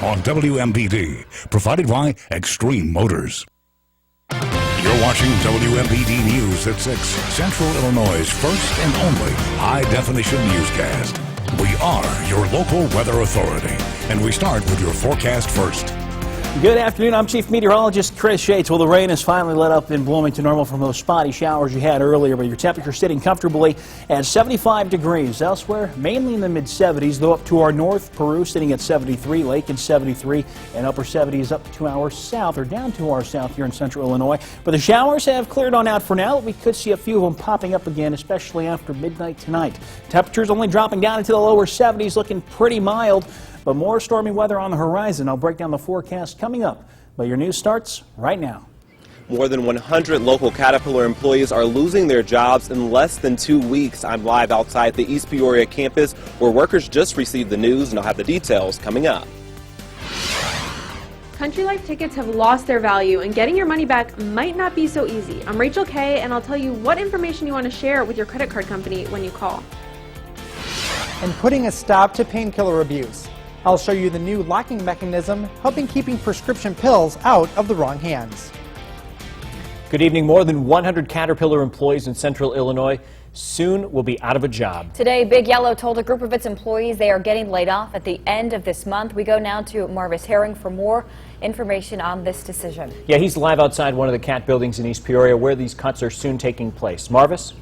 on WMBD, provided by Extreme Motors. You're watching WMBD News at 6, Central Illinois' first and only high-definition newscast. We are your local weather authority, and we start with your forecast first. Good afternoon. I'm Chief Meteorologist Chris Yates. Well, the rain has finally let up in Blooming to normal from those spotty showers you had earlier, but your temperature sitting comfortably at 75 degrees. Elsewhere, mainly in the mid-70s, though up to our north, Peru sitting at 73, Lake at 73, and upper 70s up to our south, or down to our south here in central Illinois. But the showers have cleared on out for now. We could see a few of them popping up again, especially after midnight tonight. Temperatures only dropping down into the lower 70s, looking pretty mild. But more stormy weather on the horizon. I'll break down the forecast coming up. But your news starts right now. More than 100 local Caterpillar employees are losing their jobs in less than 2 weeks. I'm live outside the East Peoria campus where workers just received the news, and I'll have the details coming up. Country Life tickets have lost their value, and getting your money back might not be so easy. I'm Rachel Kay, and I'll tell you what information you want to share with your credit card company when you call. And putting a stop to painkiller abuse. I'll show you the new locking mechanism helping keeping prescription pills out of the wrong hands. Good evening. More than 100 Caterpillar employees in central Illinois soon will be out of a job. Today, Big Yellow told a group of its employees they are getting laid off at the end of this month. We go now to Marvis Herring for more information on this decision. Yeah, he's live outside one of the Cat buildings in East Peoria where these cuts are soon taking place. Marvis?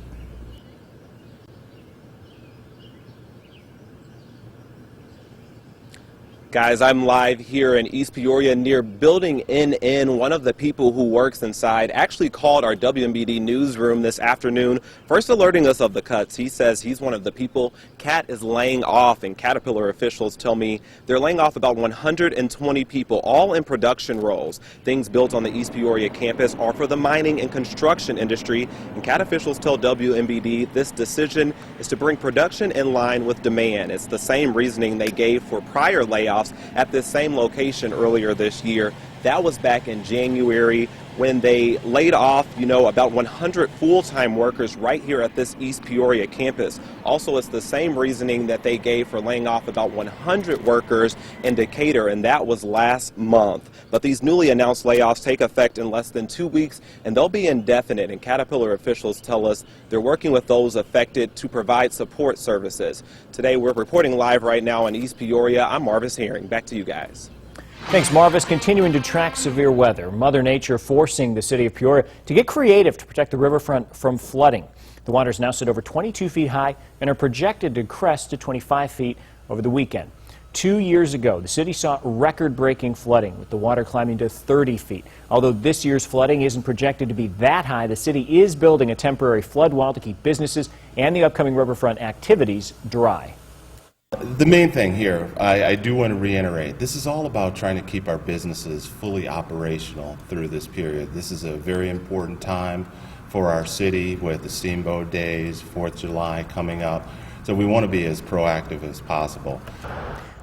Guys, I'm live here in East Peoria near Building NN. One of the people who works inside actually called our WMBD newsroom this afternoon, first alerting us of the cuts. He says he's one of the people Cat is laying off, and Caterpillar officials tell me they're laying off about 120 people, all in production roles. Things built on the East Peoria campus are for the mining and construction industry, and Cat officials tell WMBD this decision is to bring production in line with demand. It's the same reasoning they gave for prior layoffs at this same location earlier this year. That was back in January when they laid off, about 100 full-time workers right here at this East Peoria campus. Also, it's the same reasoning that they gave for laying off about 100 workers in Decatur, and that was last month. But these newly announced layoffs take effect in less than 2 weeks, and they'll be indefinite, and Caterpillar officials tell us they're working with those affected to provide support services. Today, we're reporting live right now in East Peoria. I'm Marvis Herring. Back to you guys. Thanks, Marvis. Continuing to track severe weather. Mother Nature forcing the city of Peoria to get creative to protect the riverfront from flooding. The waters now sit over 22 feet high and are projected to crest to 25 feet over the weekend. 2 years ago, the city saw record-breaking flooding, with the water climbing to 30 feet. Although this year's flooding isn't projected to be that high, the city is building a temporary flood wall to keep businesses and the upcoming riverfront activities dry. The main thing here, I do want to reiterate, this is all about trying to keep our businesses fully operational through this period. This is a very important time for our city with the Steamboat Days, 4th of July coming up, so we want to be as proactive as possible.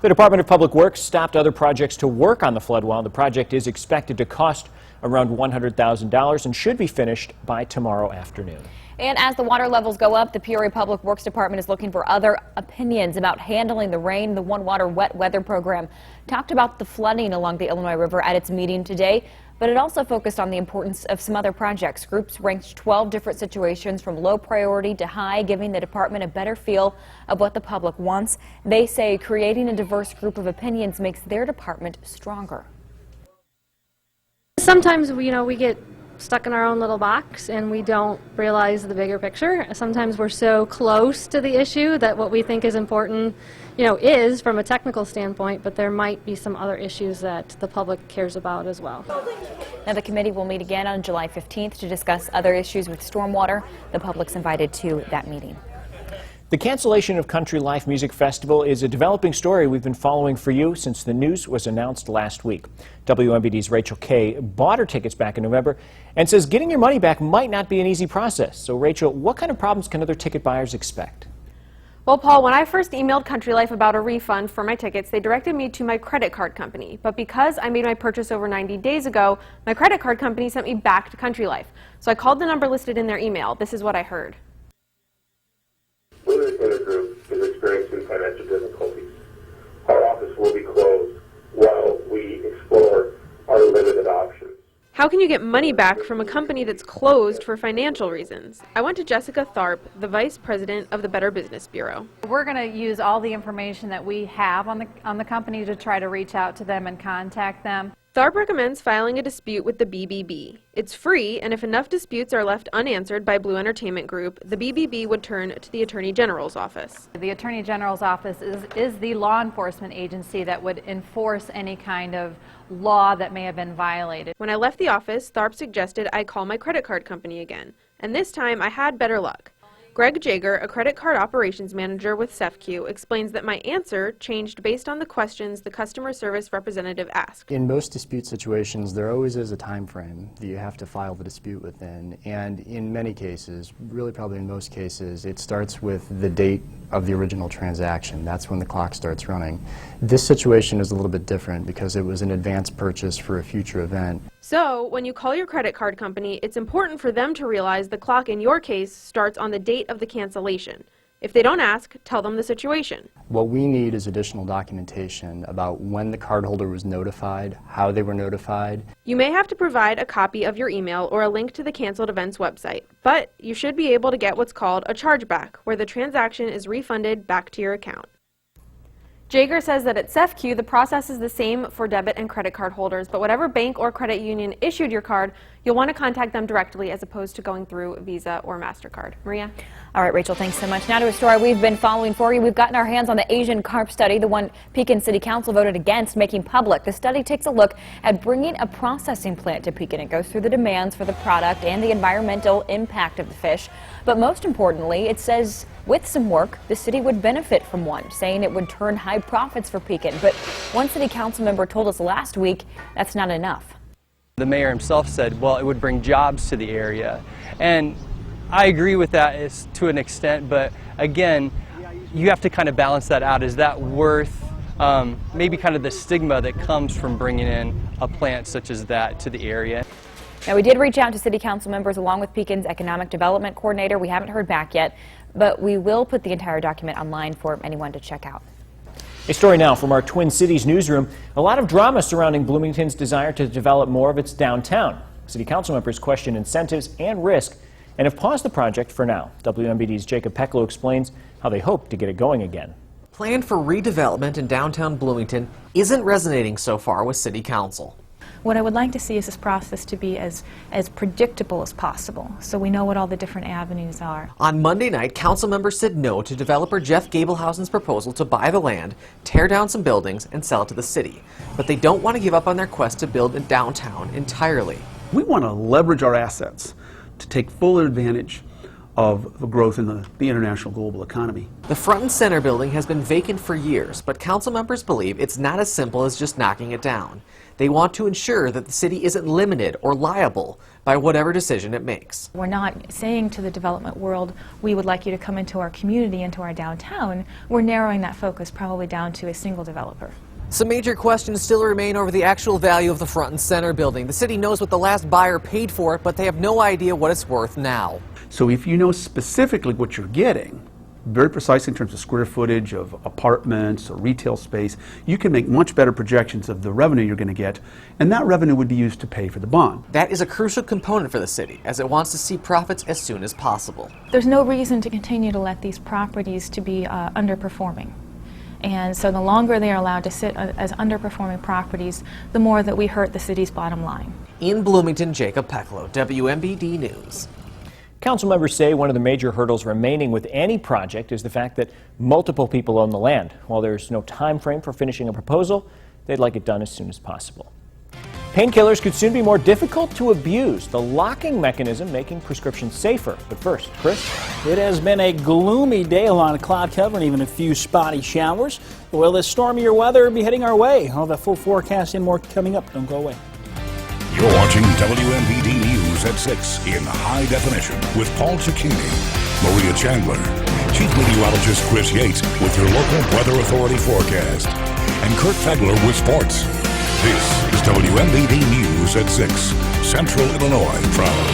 The Department of Public Works stopped other projects to work on the flood wall. The project is expected to cost around $100,000 and should be finished by tomorrow afternoon. And as the water levels go up, the Peoria Public Works Department is looking for other opinions about handling the rain. The One Water Wet Weather Program talked about the flooding along the Illinois River at its meeting today, but it also focused on the importance of some other projects. Groups ranked 12 different situations from low priority to high, giving the department a better feel of what the public wants. They say creating a diverse group of opinions makes their department stronger. Sometimes, we get stuck in our own little box and we don't realize the bigger picture. Sometimes we're so close to the issue that what we think is important, is from a technical standpoint, but there might be some other issues that the public cares about as well. Now, the committee will meet again on July 15th to discuss other issues with stormwater. The public's invited to that meeting. The cancellation of Country Life Music Festival is a developing story we've been following for you since the news was announced last week. WMBD's Rachel Kay bought her tickets back in November and says getting your money back might not be an easy process. So, Rachel, what kind of problems can other ticket buyers expect? Well, Paul, when I first emailed Country Life about a refund for my tickets, they directed me to my credit card company. But because I made my purchase over 90 days ago, my credit card company sent me back to Country Life. So I called the number listed in their email. This is what I heard. Blue Group is experiencing financial difficulties. Our office will be closed while How can you get money back from a company that's closed for financial reasons? I went to Jessica Tharp, the Vice President of the Better Business Bureau. We're going to use all the information that we have on the company to try to reach out to them and contact them. Tharp recommends filing a dispute with the BBB. It's free, and if enough disputes are left unanswered by Blue Entertainment Group, the BBB would turn to the Attorney General's office. The Attorney General's office is the law enforcement agency that would enforce any kind of law that may have been violated. When I left the office, Tharp suggested I call my credit card company again, and this time I had better luck. Greg Jager, a credit card operations manager with CEFQ, explains that my answer changed based on the questions the customer service representative asked. In most dispute situations, there always is a time frame that you have to file the dispute within, and in many cases, really probably in most cases, it starts with the date of the original transaction. That's when the clock starts running. This situation is a little bit different because it was an advance purchase for a future event. So, when you call your credit card company, it's important for them to realize the clock in your case starts on the date of the cancellation. If they don't ask, tell them the situation. What we need is additional documentation about when the cardholder was notified, how they were notified. You may have to provide a copy of your email or a link to the canceled event's website, but you should be able to get what's called a chargeback, where the transaction is refunded back to your account. Jager says that at CEFQ, the process is the same for debit and credit card holders, but whatever bank or credit union issued your card, you'll want to contact them directly as opposed to going through Visa or MasterCard. Maria? All right, Rachel, thanks so much. Now to a story we've been following for you. We've gotten our hands on the Asian carp study, the one Pekin City Council voted against making public. The study takes a look at bringing a processing plant to Pekin. It goes through the demands for the product and the environmental impact of the fish. But most importantly, it says with some work, the city would benefit from one, saying it would turn high profits for Pekin. But one city council member told us last week that's not enough. The mayor himself said, well, it would bring jobs to the area. And I agree with that to an extent, but again, you have to kind of balance that out. Is that worth maybe kind of the stigma that comes from bringing in a plant such as that to the area? Now, we did reach out to city council members along with Pekin's economic development coordinator. We haven't heard back yet, but we will put the entire document online for anyone to check out. A story now from our Twin Cities newsroom. A lot of drama surrounding Bloomington's desire to develop more of its downtown. City council members question incentives and risk and have paused the project for now. WMBD's Jacob Peklo explains how they hope to get it going again. Plan for redevelopment in downtown Bloomington isn't resonating so far with City Council. What I would like to see is this process to be as predictable as possible, so we know what all the different avenues are. On Monday night, council members said no to developer Jeff Gablehausen's proposal to buy the land, tear down some buildings, and sell it to the city. But they don't want to give up on their quest to build in downtown entirely. We want to leverage our assets to take full advantage of the growth in the international global economy. The front and center building has been vacant for years, but council members believe it's not as simple as just knocking it down. They want to ensure that the city isn't limited or liable by whatever decision it makes. We're not saying to the development world, we would like you to come into our community, into our downtown. We're narrowing that focus probably down to a single developer. Some major questions still remain over the actual value of the front and center building. The city knows what the last buyer paid for it, but they have no idea what it's worth now. So if you know specifically what you're getting, very precise in terms of square footage of apartments or retail space, you can make much better projections of the revenue you're going to get, and that revenue would be used to pay for the bond. That is a crucial component for the city, as it wants to see profits as soon as possible. There's no reason to continue to let these properties to be underperforming. And so the longer they are allowed to sit as underperforming properties, the more that we hurt the city's bottom line. In Bloomington, Jacob Peklo, WMBD News. Council members say one of the major hurdles remaining with any project is the fact that multiple people own the land. While there's no time frame for finishing a proposal, they'd like it done as soon as possible. Painkillers could soon be more difficult to abuse, the locking mechanism making prescriptions safer. But first, Chris? It has been a gloomy day, a lot of cloud cover and even a few spotty showers. Will this stormier weather be heading our way? I'll have a full forecast and more coming up. Don't go away. You're watching WMBD News at 6 in high definition with Paul Cicchini, Maria Chandler, Chief Meteorologist Chris Yates with your local weather authority forecast, and Kurt Fegler with sports. This is WMBD News at 6, Central Illinois proud.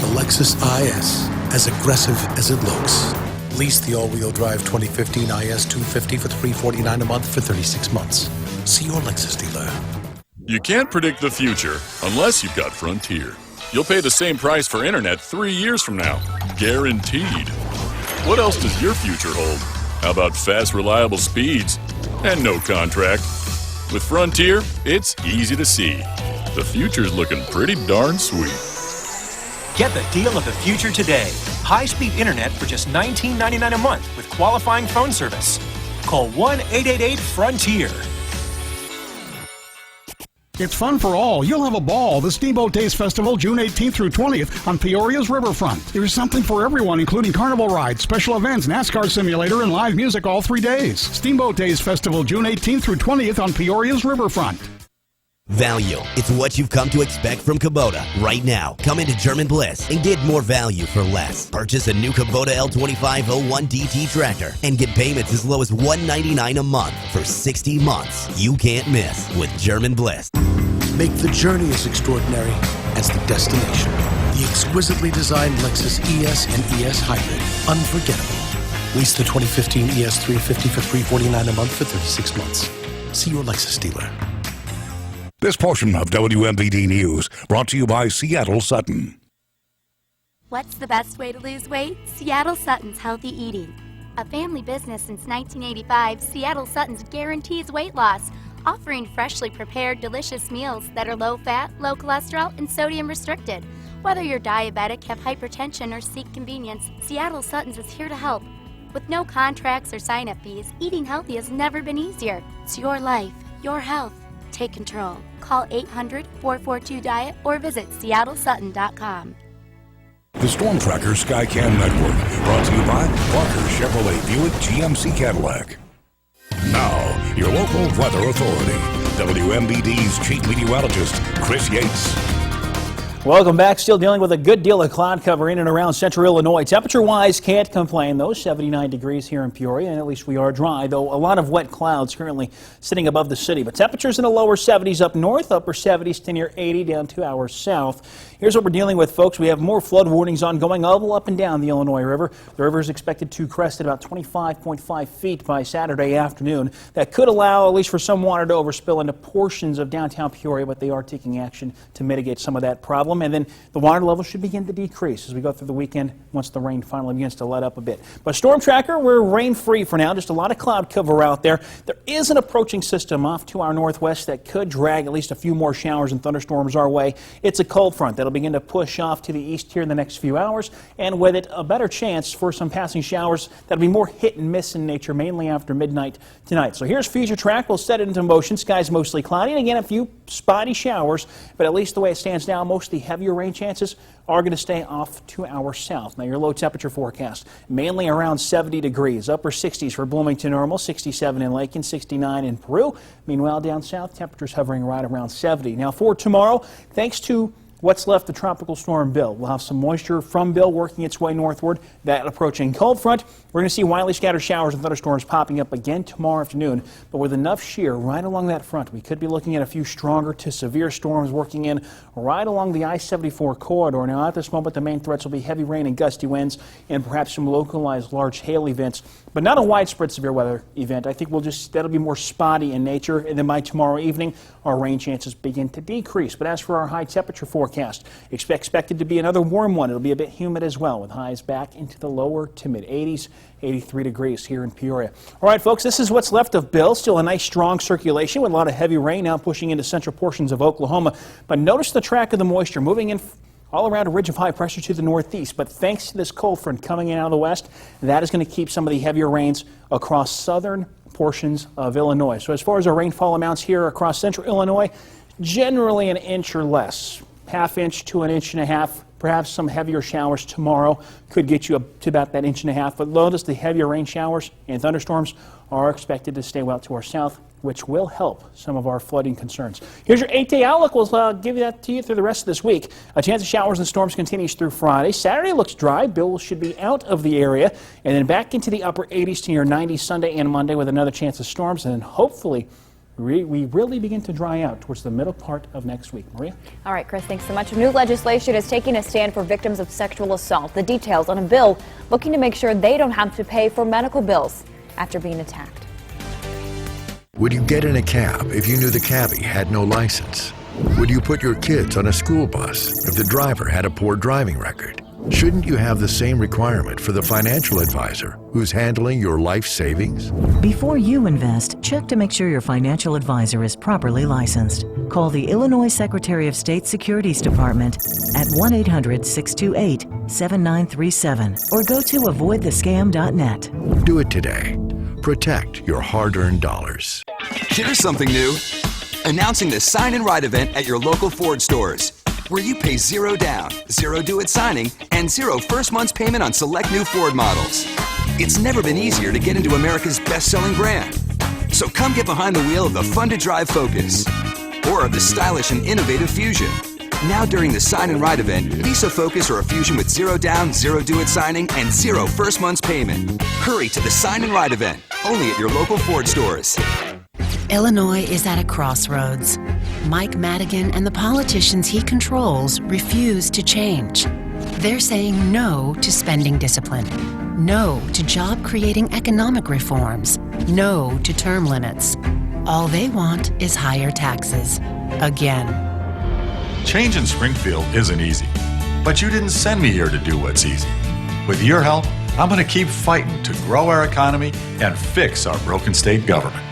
The Lexus IS, as aggressive as it looks. Lease the all-wheel drive 2015 IS 250 for $349 a month for 36 months. See your Lexus dealer. You can't predict the future unless you've got Frontier. You'll pay the same price for internet 3 years from now. Guaranteed. What else does your future hold? How about fast, reliable speeds? And no contract. With Frontier, it's easy to see. The future's looking pretty darn sweet. Get the deal of the future today. High-speed internet for just $19.99 a month with qualifying phone service. Call 1-888-FRONTIER. It's fun for all. You'll have a ball. The Steamboat Days Festival, June 18th through 20th on Peoria's riverfront. There's something for everyone, including carnival rides, special events, NASCAR simulator, and live music all 3 days. Steamboat Days Festival, June 18th through 20th on Peoria's riverfront. Value. It's what you've come to expect from Kubota. Right now, come into German Bliss and get more value for less. Purchase a new Kubota L2501 DT tractor and get payments as low as $199 a month for 60 months. You can't miss with German Bliss. Make the journey as extraordinary as the destination. The exquisitely designed Lexus ES and ES Hybrid. Unforgettable. Lease the 2015 ES 350 for $349 a month for 36 months. See your Lexus dealer. This portion of WMBD News brought to you by Seattle Sutton. What's the best way to lose weight? Seattle Sutton's Healthy Eating. A family business since 1985, Seattle Sutton's guarantees weight loss, offering freshly prepared, delicious meals that are low-fat, low cholesterol, and sodium restricted. Whether you're diabetic, have hypertension, or seek convenience, Seattle Sutton's is here to help. With no contracts or sign-up fees, eating healthy has never been easier. It's your life, your health. Take control. Call 800-442-DIET or visit seattlesutton.com. The Storm Tracker Skycam Network, brought to you by Parker Chevrolet Buick GMC Cadillac. Now, your local weather authority, WMBD's chief meteorologist, Chris Yates. Welcome back. Still dealing with a good deal of cloud cover in and around central Illinois. Temperature-wise, can't complain, though. 79 degrees here in Peoria, and at least we are dry, though a lot of wet clouds currently sitting above the city. But temperatures in the lower 70s up north, upper 70s to near 80 down 2 hours south. Here's what we're dealing with, folks. We have more flood warnings ongoing all up and down the Illinois River. The river is expected to crest at about 25.5 feet by Saturday afternoon. That could allow, at least for some water, to overspill into portions of downtown Peoria, but they are taking action to mitigate some of that problem. And then the water level should begin to decrease as we go through the weekend once the rain finally begins to let up a bit. But Storm Tracker, we're rain-free for now. Just a lot of cloud cover out there. There is an approaching system off to our northwest that could drag at least a few more showers and thunderstorms our way. It's a cold front that'll begin to push off to the east here in the next few hours, and with it, a better chance for some passing showers that'll be more hit and miss in nature, mainly after midnight tonight. So here's Future Track. We'll set it into motion. Skies mostly cloudy, and again, a few spotty showers, but at least the way it stands now, most of the heavier rain chances are going to stay off to our south. Now, your low temperature forecast, mainly around 70 degrees, upper 60s for Bloomington normal, 67 in Lake and 69 in Peru. Meanwhile, down south, temperatures hovering right around 70. Now, for tomorrow, thanks to what's left of Tropical Storm Bill, we'll have some moisture from Bill working its way northward. That approaching cold front, we're going to see widely scattered showers and thunderstorms popping up again tomorrow afternoon. But with enough shear right along that front, we could be looking at a few stronger to severe storms working in right along the I-74 corridor. Now, at this moment, the main threats will be heavy rain and gusty winds and perhaps some localized large hail events, but not a widespread severe weather event. I think that'll be more spotty in nature, and then by tomorrow evening, our rain chances begin to decrease. But as for our high temperature forecast, expected to be another warm one. It'll be a bit humid as well, with highs back into the lower to mid 80s, 83 degrees here in Peoria. All right, folks, this is what's left of Bill. Still a nice strong circulation with a lot of heavy rain now pushing into central portions of Oklahoma. But notice the track of the moisture moving in all around a ridge of high pressure to the northeast. But thanks to this cold front coming in out of the west, that is going to keep some of the heavier rains across southern portions of Illinois. So as far as our rainfall amounts here across central Illinois, generally an inch or less. Half inch to an inch and a half. Perhaps some heavier showers tomorrow could get you up to about that inch and a half. But notice the heavier rain showers and thunderstorms are expected to stay well to our south, which will help some of our flooding concerns. Here's your 8-day outlook. We'll give that to you through the rest of this week. A chance of showers and storms continues through Friday. Saturday looks dry. Bill should be out of the area. And then back into the upper 80s to near 90s Sunday and Monday with another chance of storms. And then hopefully we really begin to dry out towards the middle part of next week. Maria? All right, Chris, thanks so much. New legislation is taking a stand for victims of sexual assault. The details on a bill looking to make sure they don't have to pay for medical bills after being attacked. Would you get in a cab if you knew the cabbie had no license? Would you put your kids on a school bus if the driver had a poor driving record? Shouldn't you have the same requirement for the financial advisor who's handling your life savings? Before you invest, check to make sure your financial advisor is properly licensed. Call the Illinois Secretary of State Securities Department at 1-800-628-7937 or go to avoidthescam.net. Do it today. Protect your hard-earned dollars. Here's something new. Announcing the Sign and Ride event at your local Ford stores, where you pay $0 down, $0 due at signing, and $0 first month's payment on select new Ford models. It's never been easier to get into America's best-selling brand. So come get behind the wheel of the fun-to-drive Focus, or of the stylish and innovative Fusion. Now during the Sign and Ride event, lease a Focus or a Fusion with $0 down, $0 due at signing, and $0 first month's payment. Hurry to the Sign and Ride event, only at your local Ford stores. Illinois is at a crossroads. Mike Madigan and the politicians he controls refuse to change. They're saying no to spending discipline, no to job-creating economic reforms, no to term limits. All they want is higher taxes. Again. Change in Springfield isn't easy, but you didn't send me here to do what's easy. With your help, I'm going to keep fighting to grow our economy and fix our broken state government.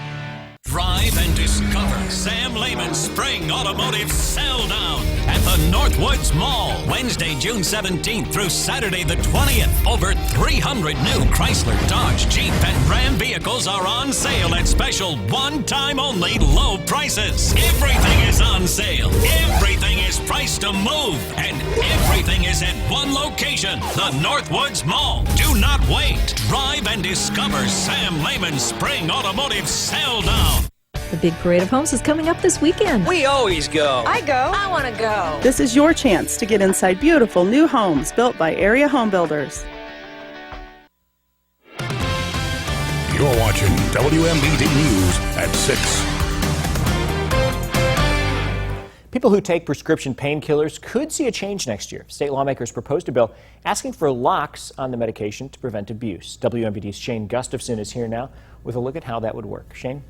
Drive and discover Sam Lehman's Spring Automotive Sell Down at the Northwoods Mall. Wednesday, June 17th through Saturday the 20th. Over 300 new Chrysler, Dodge, Jeep, and Ram vehicles are on sale at special one-time only low prices. Everything is on sale. Everything is priced to move. And everything is at one location, the Northwoods Mall. Do not wait. Drive and discover Sam Lehman's Spring Automotive Sell Down. The Big Parade of Homes is coming up this weekend. We always go. I go. I want to go. This is your chance to get inside beautiful new homes built by area home builders. You're watching WMBD News at 6. People who take prescription painkillers could see a change next year. State lawmakers proposed a bill asking for locks on the medication to prevent abuse. WMBD's Shane Gustafson is here now with a look at how that would work. Shane?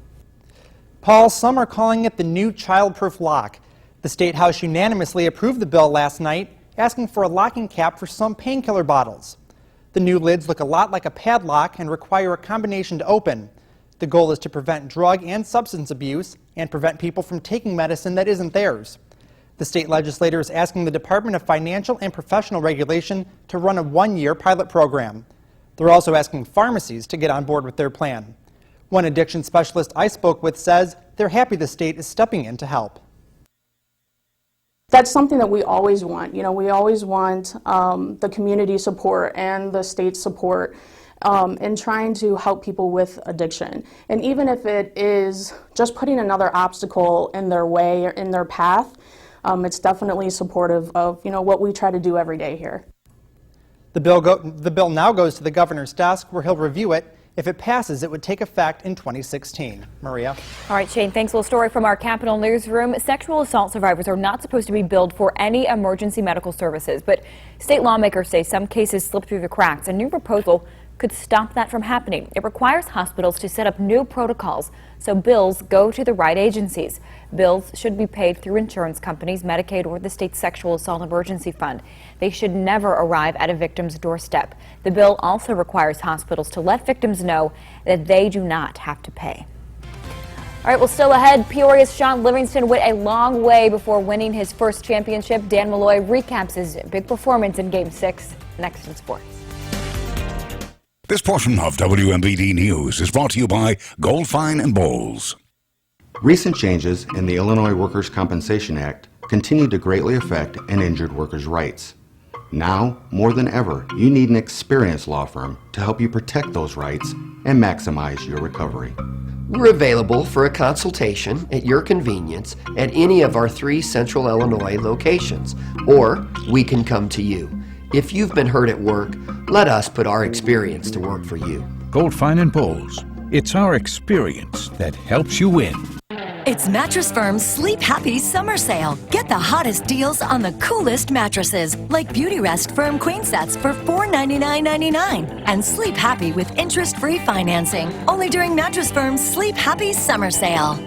Paul, some are calling it the new childproof lock. The State House unanimously approved the bill last night, asking for a locking cap for some painkiller bottles. The new lids look a lot like a padlock and require a combination to open. The goal is to prevent drug and substance abuse and prevent people from taking medicine that isn't theirs. The state legislator is asking the Department of Financial and Professional Regulation to run a one-year pilot program. They're also asking pharmacies to get on board with their plan. One addiction specialist I spoke with says they're happy the state is stepping in to help. That's something that we always want. You know, we always want the community support and the state support in trying to help people with addiction. And even if it is just putting another obstacle in their way or in their path, it's definitely supportive of, you know, what we try to do every day here. The bill now goes to the governor's desk where he'll review it. If it passes, it would take effect in 2016. Maria? All right, Shane, thanks. A little story from our Capitol Newsroom. Sexual assault survivors are not supposed to be billed for any emergency medical services, but state lawmakers say some cases slip through the cracks. A new proposal could stop that from happening. It requires hospitals to set up new protocols so bills go to the right agencies. Bills should be paid through insurance companies, Medicaid, or the state's Sexual Assault Emergency Fund. They should never arrive at a victim's doorstep. The bill also requires hospitals to let victims know that they do not have to pay. All right, well, still ahead, Peoria's Sean Livingston went a long way before winning his first championship. Dan Malloy recaps his big performance in Game 6 next in sports. This portion of WMBD News is brought to you by Goldfine and Bowles. Recent changes in the Illinois Workers' Compensation Act continue to greatly affect an injured worker's rights. Now, more than ever, you need an experienced law firm to help you protect those rights and maximize your recovery. We're available for a consultation at your convenience at any of our 3 Central Illinois locations, or we can come to you. If you've been hurt at work, let us put our experience to work for you. Goldfine and Bowles. It's our experience that helps you win. It's Mattress Firm's Sleep Happy Summer Sale. Get the hottest deals on the coolest mattresses, like Beauty Rest Firm Queen Sets for $499.99. And Sleep Happy with interest-free financing. Only during Mattress Firm's Sleep Happy Summer Sale.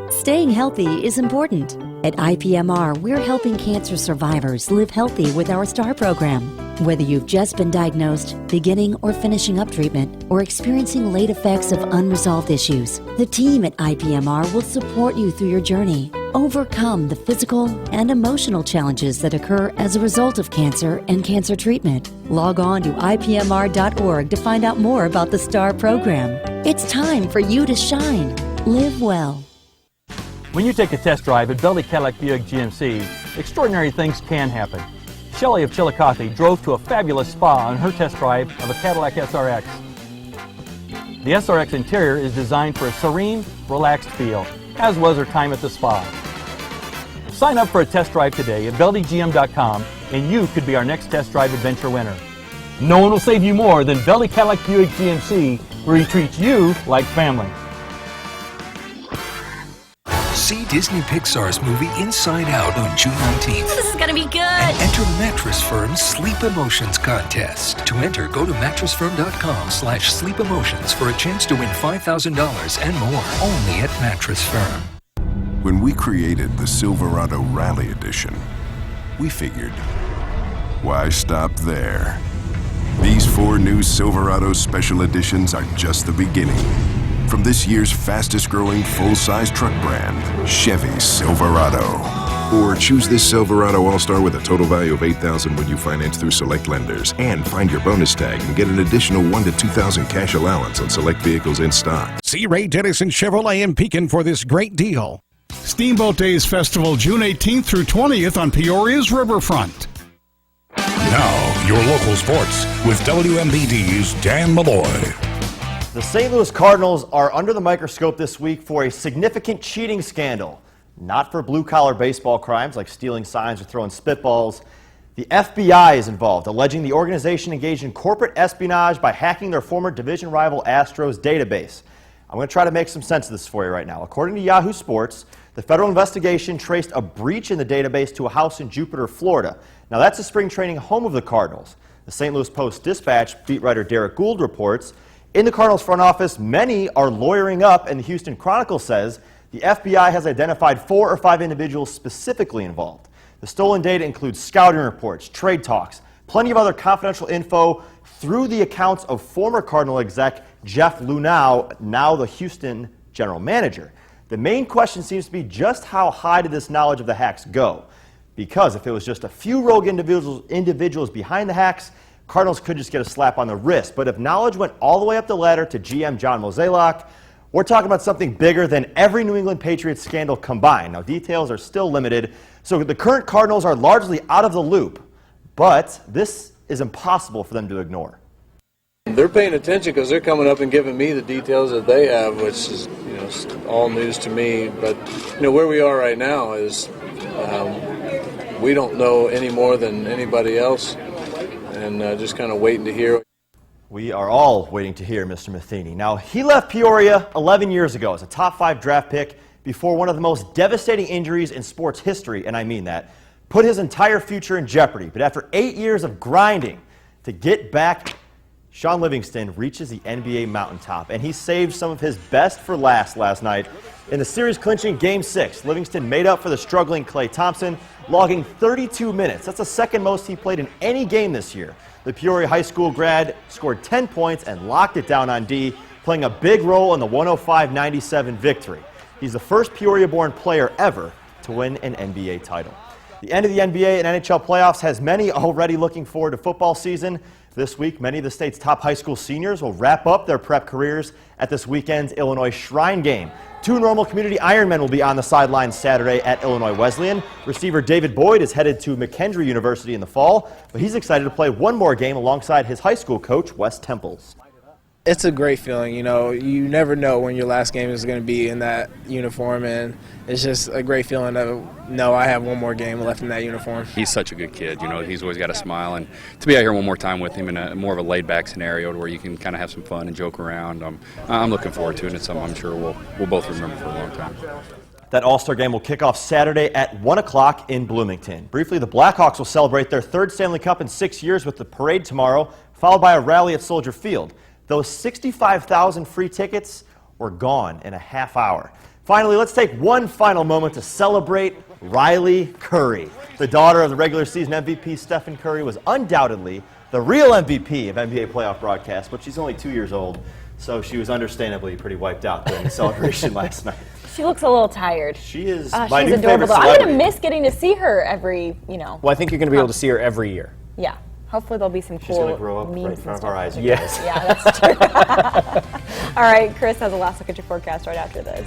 Staying healthy is important. At IPMR, we're helping cancer survivors live healthy with our STAR program. Whether you've just been diagnosed, beginning or finishing up treatment, or experiencing late effects of unresolved issues, the team at IPMR will support you through your journey. Overcome the physical and emotional challenges that occur as a result of cancer and cancer treatment. Log on to IPMR.org to find out more about the STAR program. It's time for you to shine. Live well. When you take a test drive at Beldie Cadillac Buick GMC, extraordinary things can happen. Shelley of Chillicothe drove to a fabulous spa on her test drive of a Cadillac SRX. The SRX interior is designed for a serene, relaxed feel, as was her time at the spa. Sign up for a test drive today at BeldieGM.com and you could be our next test drive adventure winner. No one will save you more than Beldie Cadillac Buick GMC, where he treats you like family. See Disney Pixar's movie Inside Out on June 19th. This is gonna be good. And enter Mattress Firm's Sleep Emotions contest. To enter, go to mattressfirm.com/sleep emotions for a chance to win $5,000 and more. Only at Mattress Firm. When we created the Silverado Rally Edition, we figured, why stop there? These 4 new Silverado Special Editions are just the beginning. From this year's fastest growing full-size truck brand, Chevy Silverado. Or choose this Silverado All-Star with a total value of $8,000 when you finance through select lenders. And find your bonus tag and get an additional $1,000 to $2,000 cash allowance on select vehicles in stock. See Ray Dennison Chevrolet in Pekin for this great deal. Steamboat Days Festival, June 18th through 20th on Peoria's riverfront. Now, your local sports with WMBD's Dan Malloy. The St. Louis Cardinals are under the microscope this week for a significant cheating scandal. Not for blue-collar baseball crimes like stealing signs or throwing spitballs. The FBI is involved, alleging the organization engaged in corporate espionage by hacking their former division rival Astros database. I'm going to try to make some sense of this for you right now. According to Yahoo Sports, the federal investigation traced a breach in the database to a house in Jupiter, Florida. Now, that's the spring training home of the Cardinals. The St. Louis Post-Dispatch beat writer Derek Gould reports, in the Cardinals front office, many are lawyering up, and the Houston Chronicle says the FBI has identified 4 or 5 individuals specifically involved. The stolen data includes scouting reports, trade talks, plenty of other confidential info through the accounts of former Cardinal exec Jeff Lunau, now the Houston general manager. The main question seems to be just how high did this knowledge of the hacks go? Because if it was just a few rogue individuals behind the hacks, Cardinals could just get a slap on the wrist. But if knowledge went all the way up the ladder to GM John Mozeliak, we're talking about something bigger than every New England Patriots scandal combined. Now, details are still limited, so the current Cardinals are largely out of the loop. But this is impossible for them to ignore. They're paying attention because they're coming up and giving me the details that they have, which is, all news to me. But, where we are right now is we don't know any more than anybody else. And just kind of waiting to hear. We are all waiting to hear Mr. Matheny. Now, he left Peoria 11 years ago as a top 5 draft pick before one of the most devastating injuries in sports history, and I mean that, put his entire future in jeopardy. But after 8 years of grinding to get back, Sean Livingston reaches the NBA mountaintop, and he saved some of his best for last night. In the series-clinching Game 6, Livingston made up for the struggling Klay Thompson, logging 32 minutes. That's the second most he played in any game this year. The Peoria High School grad scored 10 points and locked it down on D, playing a big role in the 105-97 victory. He's the first Peoria-born player ever to win an NBA title. The end of the NBA and NHL playoffs has many already looking forward to football season. This week, many of the state's top high school seniors will wrap up their prep careers at this weekend's Illinois Shrine game. 2 Normal Community Ironmen will be on the sidelines Saturday at Illinois Wesleyan. Receiver David Boyd is headed to McKendree University in the fall, but he's excited to play one more game alongside his high school coach, Wes Temples. It's a great feeling, you never know when your last game is going to be in that uniform, and it's just a great feeling to know I have one more game left in that uniform. He's such a good kid, he's always got a smile, and to be out here one more time with him in a more of a laid-back scenario where you can kind of have some fun and joke around, I'm looking forward to it, and it's something I'm sure we'll both remember for a long time. That All-Star game will kick off Saturday at 1 o'clock in Bloomington. Briefly, the Blackhawks will celebrate their third Stanley Cup in 6 years with the parade tomorrow, followed by a rally at Soldier Field. Those 65,000 free tickets were gone in a half hour. Finally, let's take one final moment to celebrate Riley Curry. The daughter of the regular season MVP Stephen Curry was undoubtedly the real MVP of NBA playoff broadcasts, but she's only 2 years old, so she was understandably pretty wiped out during the celebration last night. She looks a little tired. She is she's my new adorable. favorite I'm celebrity. going to miss getting to see her every, Well, I think you're going to be able to see her every year. Yeah. Hopefully there'll be some cool She's going to grow up memes right in front of our eyes. Yes. Yeah, that's true. All right, Chris has a last look at your forecast right after this.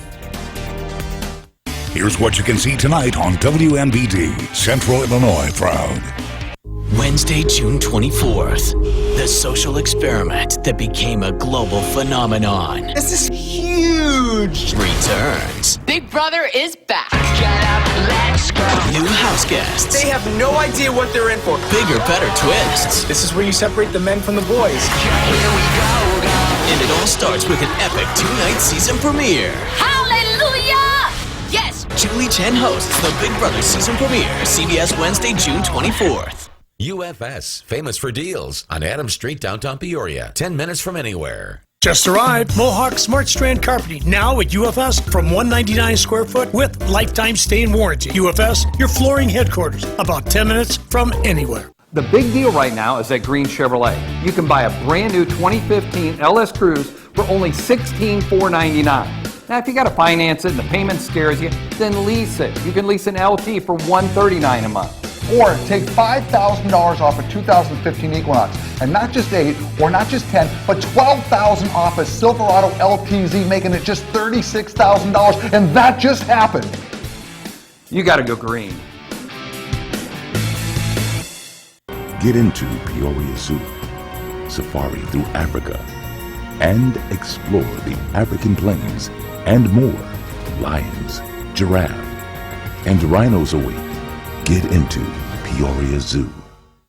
Here's what you can see tonight on WMBD, Central Illinois Proud. Wednesday, June 24th. The social experiment that became a global phenomenon. This is huge! Returns. Big Brother is back. Get up, let's go. New house guests. They have no idea what they're in for. Bigger, better twists. This is where you separate the men from the boys. Here we go. And it all starts with an epic 2-night season premiere. Hallelujah! Yes! Julie Chen hosts the Big Brother season premiere, CBS Wednesday, June 24th. UFS, famous for deals on Adams Street, downtown Peoria. 10 minutes from anywhere. Just arrived. Mohawk Smart Strand Carpeting, now at UFS from $199 square foot with lifetime stain warranty. UFS, your flooring headquarters, about 10 minutes from anywhere. The big deal right now is at Green Chevrolet. You can buy a brand new 2015 LS Cruise for only $16,499. Now, if you got to finance it and the payment scares you, then lease it. You can lease an LT for $139 a month. Or take $5,000 off a 2015 Equinox, and not just 8 or not just 10, but $12,000 off a Silverado LTZ, making it just $36,000, and that just happened. You got to go green. Get into Peoria Zoo, safari through Africa, and explore the African plains and more. Lions, giraffe, and rhinos await. Get into Peoria Zoo.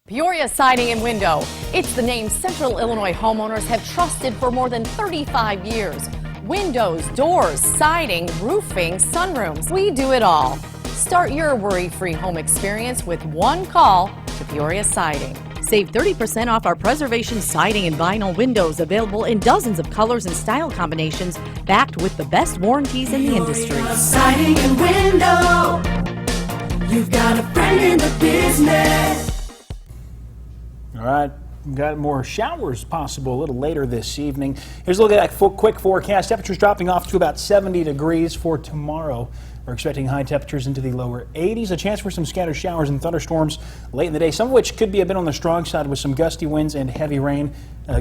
Peoria Siding and Window. It's the name Central Illinois homeowners have trusted for more than 35 years. Windows, doors, siding, roofing, sunrooms. We do it all. Start your worry-free home experience with one call to Peoria Siding. Save 30% off our preservation siding and vinyl windows, available in dozens of colors and style combinations, backed with the best warranties in the industry. Siding and Window. You've got a friend in the business. All right, we've got more showers possible a little later this evening. Here's a look at that quick forecast. Temperatures dropping off to about 70 degrees for tomorrow. We're expecting high temperatures into the lower 80s. A chance for some scattered showers and thunderstorms late in the day, some of which could be a bit on the strong side with some gusty winds and heavy rain.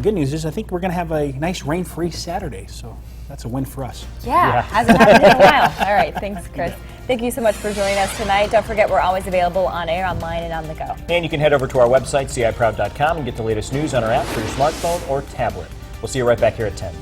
Good news is I think we're going to have a nice rain-free Saturday, so that's a win for us. Yeah, hasn't happened in a while. All right, thanks, Chris. Thank you so much for joining us tonight. Don't forget, we're always available on air, online, and on the go. And you can head over to our website, ciproud.com, and get the latest news on our app for your smartphone or tablet. We'll see you right back here at 10.